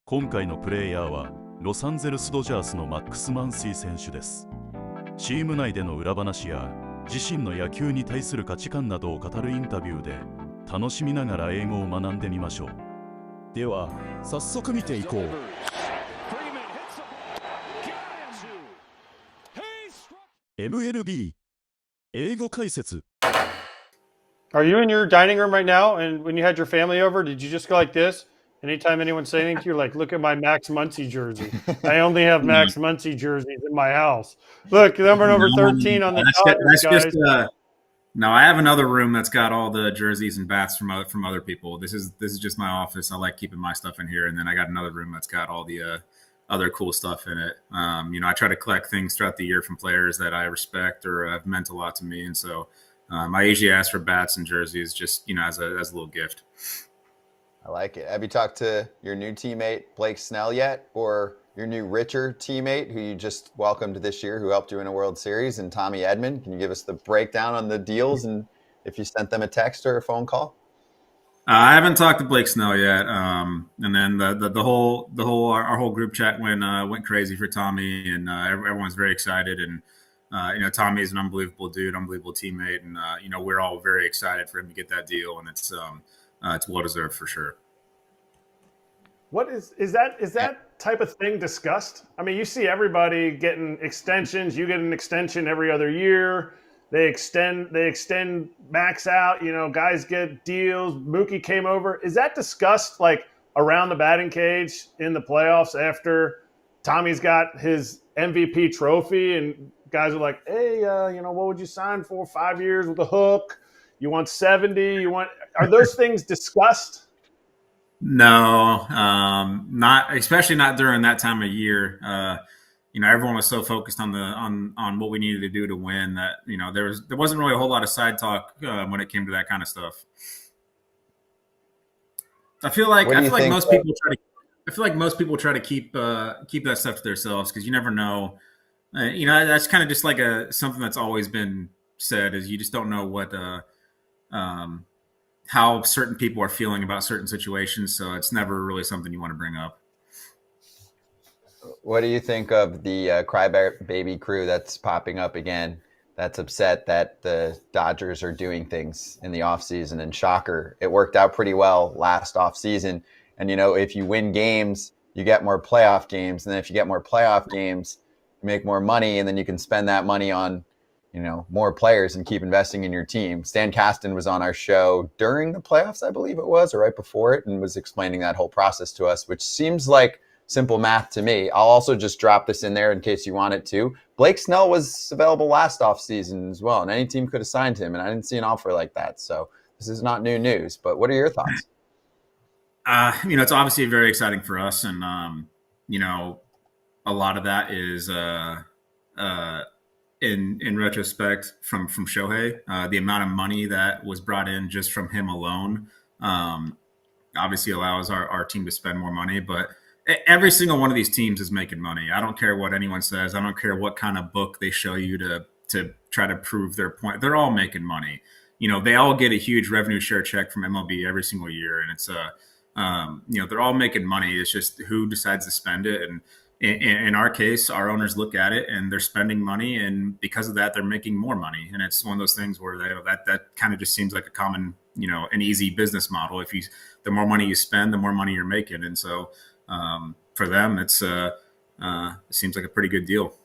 今回のプレイヤーはロサンゼルスドジャースのマックス・マンシー選手です。チーム内での裏話や自身の野球に対する価値観などを語るインタビューで楽しみながら英語を学んでみましょう。では早速見ていこう。MLB 英語解説。 Are you in your dining room right now? And when you had your family over, did you just go like this? Anytime anyone say anything to you, like, look at my Max Muncy jersey. I only have Max Muncy jerseys in my house. Look, number 13 on the Dodgers, guys. No, I have another room that's got all the jerseys and bats from other people. This is just my office. I like keeping my stuff in here, and then I got another room that's got all the other cool stuff in it. I try to collect things throughout the year from players that I respect or have meant a lot to me, and so I usually ask for bats and jerseys just as a little gift. I like it. Have you talked to your new teammate Blake Snell yet, or your new Richard teammate who you just welcomed this year, who helped you in a World Series, and Tommy Edman? Can you give us the breakdown on the deals and if you sent them a text or a phone call? I haven't talked to Blake Snell yet, and then our whole group chat went crazy for Tommy, and everyone's very excited. And Tommy is an unbelievable dude, unbelievable teammate, and we're all very excited for him to get that deal, and it's well deserved for sure. What is that type of thing discussed? I mean, you see everybody getting extensions. You get an extension every other year. They extend max out. Guys get deals. Mookie came over. Is that discussed like around the batting cage in the playoffs after Tommy's got his MVP trophy and guys are like, hey, what would you sign for? 5 years with a hook? You want 70? Are those things discussed? No, not especially not during that time of year. Everyone was so focused on what we needed to do to win that there wasn't really a whole lot of side talk when it came to that kind of stuff. I feel like most people try to keep that stuff to themselves because you never know. That's kind of just like something that's always been said is you just don't know what how certain people are feeling about certain situations. So it's never really something you want to bring up. What do you think of the crybaby crew that's popping up again? That's upset that the Dodgers are doing things in the offseason. And shocker, it worked out pretty well last offseason. And, if you win games, you get more playoff games. And then if you get more playoff games, you make more money. And then you can spend that money on more players and keep investing in your team. Stan Kasten was on our show during the playoffs, I believe it was, or right before it, and was explaining that whole process to us, which seems like simple math to me. I'll also just drop this in there in case you want it to. Blake Snell was available last offseason as well, and any team could have signed him, and I didn't see an offer like that. So this is not new news, but what are your thoughts? It's obviously very exciting for us, and, a lot of that is in retrospect from Shohei, the amount of money that was brought in just from him alone obviously allows our team to spend more money. But every single one of these teams is making money. I don't care what anyone says. I don't care what kind of book they show you to try to prove their point. They're all making money. They all get a huge revenue share check from MLB every single year, and it's they're all making money. It's just who decides to spend it. And in our case, our owners look at it and they're spending money, and because of that, they're making more money. And it's one of those things where that kind of just seems like a common, an easy business model. The more money you spend, the more money you're making. And so for them, it seems like a pretty good deal.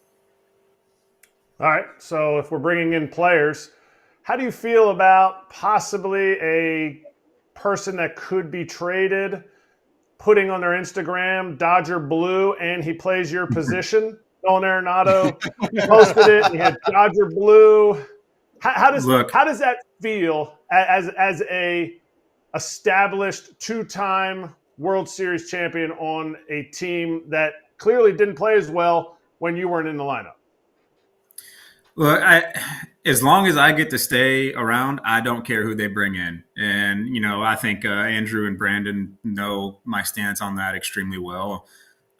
All right. So if we're bringing in players, how do you feel about possibly a person that could be traded putting on their Instagram Dodger Blue, and he plays your position? Nolan Arenado posted it, and he had Dodger Blue. How does that feel as a established two-time World Series champion on a team that clearly didn't play as well when you weren't in the lineup? Look, as long as I get to stay around, I don't care who they bring in. And, I think Andrew and Brandon know my stance on that extremely well.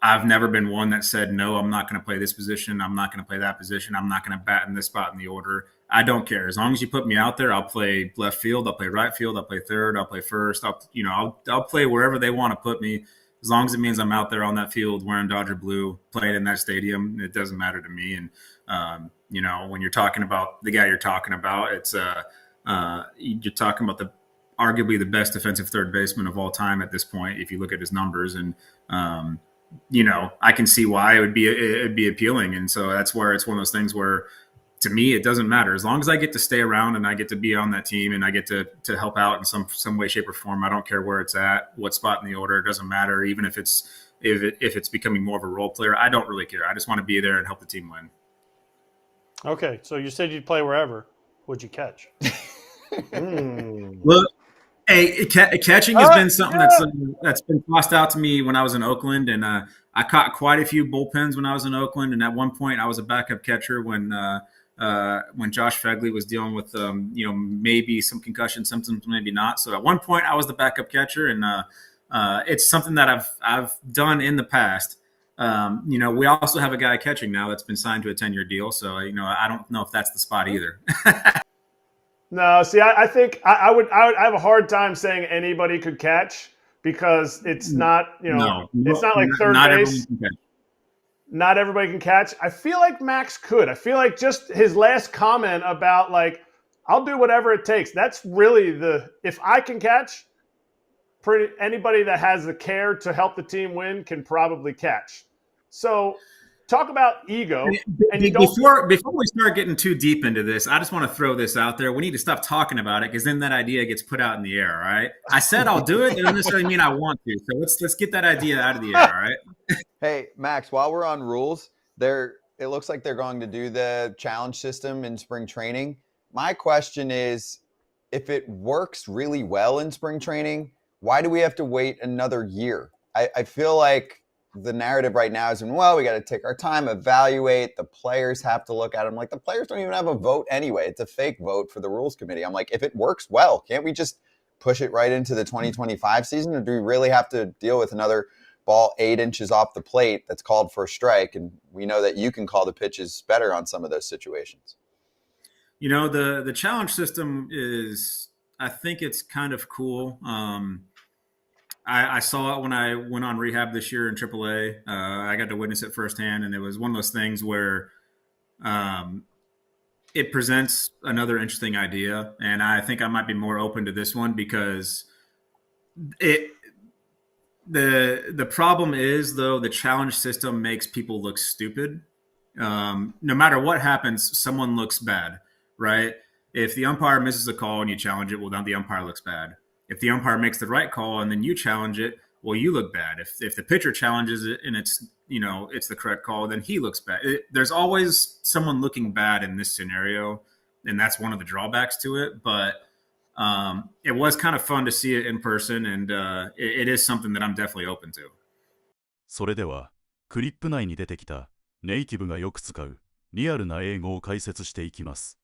I've never been one that said, no, I'm not going to play this position. I'm not going to play that position. I'm not going to bat in this spot in the order. I don't care. As long as you put me out there, I'll play left field. I'll play right field. I'll play third. I'll play first. I'll play wherever they want to put me. as long as it means I'm out there on that field wearing Dodger blue, playing in that stadium, it doesn't matter to me. And when you're talking about the guy you're talking about, it's you're talking about arguably the best defensive third baseman of all time at this point, if you look at his numbers. And I can see why it'd be appealing. And so that's where it's one of those things where, to me, it doesn't matter. As long as I get to stay around and I get to be on that team and I get to help out in some way, shape, or form, I don't care where it's at, what spot in the order, it doesn't matter. Even if it's becoming more of a role player, I don't really care. I just want to be there and help the team win. Okay, so you said you'd play wherever. Would you catch? Look, hey, catching has been something that's been tossed out to me when I was in Oakland, and I caught quite a few bullpens when I was in Oakland. And at one point, I was a backup catcher when Josh Fegley was dealing with maybe some concussion symptoms, maybe not. So at one point, I was the backup catcher, and it's something that I've done in the past. We also have a guy catching now that's been signed to a 10-year deal. So I don't know if that's the spot either. No, see, I think I would have a hard time saying anybody could catch, because it's not, it's not like third base. Not everybody can catch. I feel like Max could. I feel like just his last comment about, like, I'll do whatever it takes. That's really if I can catch, anybody that has the care to help the team win can probably catch. So talk about ego. And before we start getting too deep into this, I just want to throw this out there. We need to stop talking about it, because then that idea gets put out in the air. All right. I said I'll do it. It doesn't necessarily mean I want to. So let's get that idea out of the air. All right. Hey, Max, while we're on rules, it looks like they're going to do the challenge system in spring training. My question is, if it works really well in spring training, why do we have to wait another year? I feel like the narrative right now is, we got to take our time, evaluate. The players have to look at them. Like, the players don't even have a vote anyway. It's a fake vote for the rules committee. I'm like, if it works well, can't we just push it right into the 2025 season? Or do we really have to deal with another ball 8 inches off the plate that's called for a strike? And we know that you can call the pitches better on some of those situations. The challenge system is, I think it's kind of cool. I saw it when I went on rehab this year in AAA. I got to witness it firsthand, and it was one of those things where it presents another interesting idea. And I think I might be more open to this one, because the problem is, though, the challenge system makes people look stupid. No matter what happens, someone looks bad, right? If the umpire misses a call and you challenge it, well, then the umpire looks bad. If the umpire makes the right call and then you challenge it, well, you look bad. If the pitcher challenges it and it's the correct call, then he looks bad. There's always someone looking bad in this scenario, and that's one of the drawbacks to it. But it was kind of fun to see it in person, and it is something that I'm definitely open to. それでは、クリップ内に出てきたネイティブがよく使うリアルな英語を解説していきます。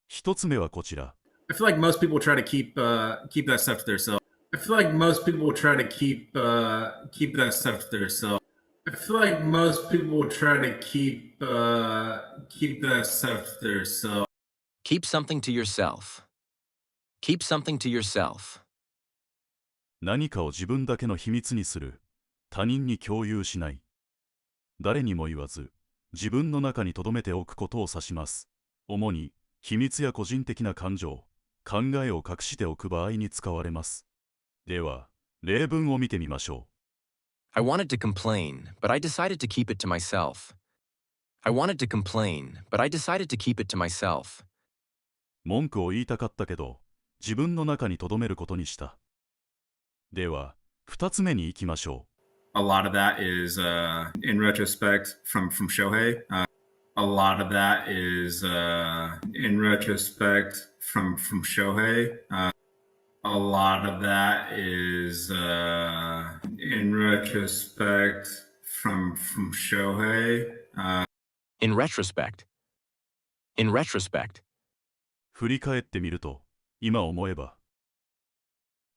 一つ目はこちら。I feel like most people try to keep that stuff to themselves. I feel like most people try to keep that stuff to themselves. I feel like most people try to keep that stuff to themselves. Keep something to yourself. Keep something to yourself. 何かを自分だけの秘密にする。他人に共有しない。誰にも言わず、自分の中に留めておくことを指します。主に、秘密や個人的な感情、考えを隠しておく場合に使われます。では、例文を見てみましょう。I wanted to complain, but I decided to keep it to myself. I wanted to complain, but I decided to keep it to myself. 文句を言いたかったけど、自分の中に留めることにした。では、二つ目に行きましょう。A lot of that is, in retrospect, from Shohei. A lot of that is, in retrospect, from Shohei. A lot of that is, in retrospect, from Shohei. In retrospect. In retrospect. 振り返ってみると、今思えば。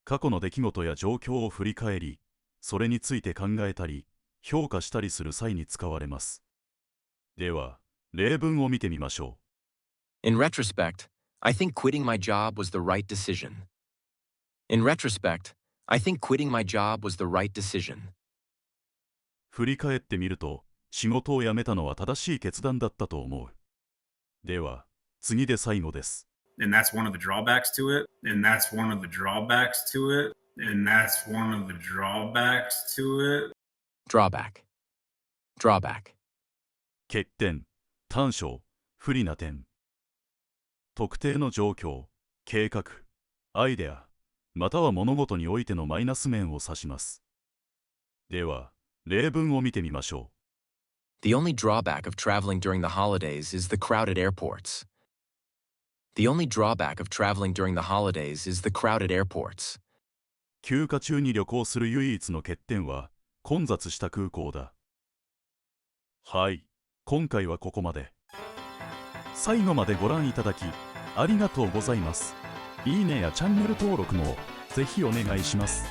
過去の出来事や状況を振り返り、それについて考えたり、評価したりする際に使われます。では、例文を見てみましょう。In retrospect, I think quitting my job was the right decision. In retrospect, I think quitting my job was the right decision. 振り返ってみると、仕事を辞めたのは正しい決断だったと思う。では、次で最後です。And that's one of the drawbacks to it. And that's one of the drawbacks to it. And that's one of the drawbacks to it. Drawback. Drawback. 欠点、短所、不利な点。特定の状況、計画、アイデア、または物事においてのマイナス面を指します。では、例文を見てみましょう。The only drawback of traveling during the holidays is the crowded airports. The only drawback of traveling during the holidays is the crowded airports. 休暇中に旅行する唯一の欠点は混雑した空港だ。はい、今回はここまで。最後までご覧いただきありがとうございます。いいねやチャンネル登録もぜひお願いします。